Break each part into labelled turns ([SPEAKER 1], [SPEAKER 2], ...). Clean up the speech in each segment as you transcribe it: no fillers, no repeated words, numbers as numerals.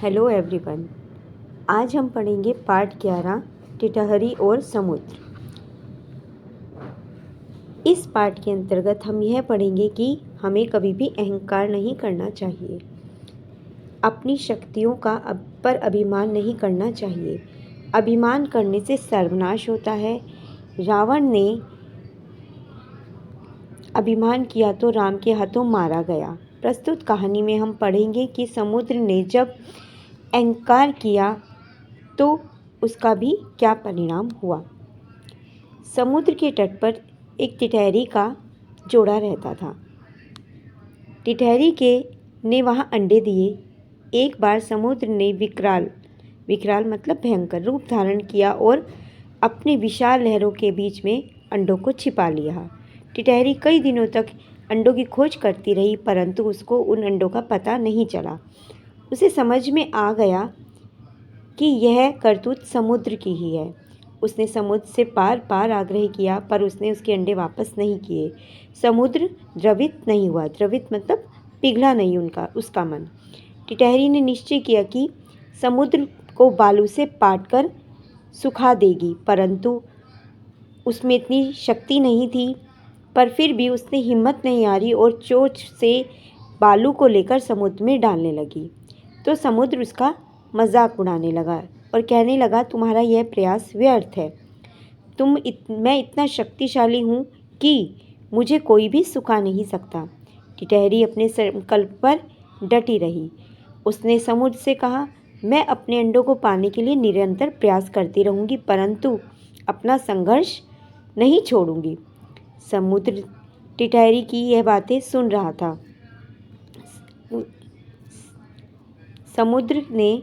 [SPEAKER 1] Hello everyone. आज हम पढ़ेंगे पाठ 11 टिटहरी और समुद्र। इस पाठ के अंतर्गत हम यह पढ़ेंगे कि हमें कभी भी अहंकार नहीं करना चाहिए, अपनी शक्तियों पर अभिमान नहीं करना चाहिए। अभिमान करने से सर्वनाश होता है। रावण ने अभिमान किया तो राम के हाथों मारा गया। प्रस्तुत कहानी में हम पढ़ेंगे कि समुद्र ने जब अहंकार किया तो उसका भी क्या परिणाम हुआ। समुद्र के तट पर एक टिटहरी का जोड़ा रहता था। टिटहरी ने वहाँ अंडे दिए। एक बार समुद्र ने विकराल मतलब भयंकर रूप धारण किया और अपने विशाल लहरों के बीच में अंडों को छिपा लिया। टिटहरी कई दिनों तक अंडों की खोज करती रही, परंतु उसको उन अंडों का पता नहीं चला। उसे समझ में आ गया कि यह करतूत समुद्र की ही है। उसने समुद्र से बार आग्रह किया, पर उसने उसके अंडे वापस नहीं किए। समुद्र द्रवित नहीं हुआ। द्रवित मतलब पिघला नहीं उसका मन। टिटहरी ने निश्चय किया कि समुद्र को बालू से पाटकर सुखा देगी, परंतु उसमें इतनी शक्ति नहीं थी। पर फिर भी उसने हिम्मत नहीं हारी और चोंच से बालू को लेकर समुद्र में डालने लगी। तो समुद्र उसका मजाक उड़ाने लगा और कहने लगा, तुम्हारा यह प्रयास व्यर्थ है। मैं इतना शक्तिशाली हूँ कि मुझे कोई भी सुखा नहीं सकता। टिटहरी अपने संकल्प पर डटी रही। उसने समुद्र से कहा, मैं अपने अंडों को पाने के लिए निरंतर प्रयास करती रहूँगी, परंतु अपना संघर्ष नहीं छोड़ूंगी। समुद्र टिटहरी की यह बातें सुन रहा था। समुद्र ने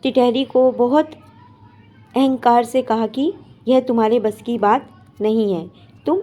[SPEAKER 1] टिटहरी को बहुत अहंकार से कहा कि यह तुम्हारे बस की बात नहीं है। तुम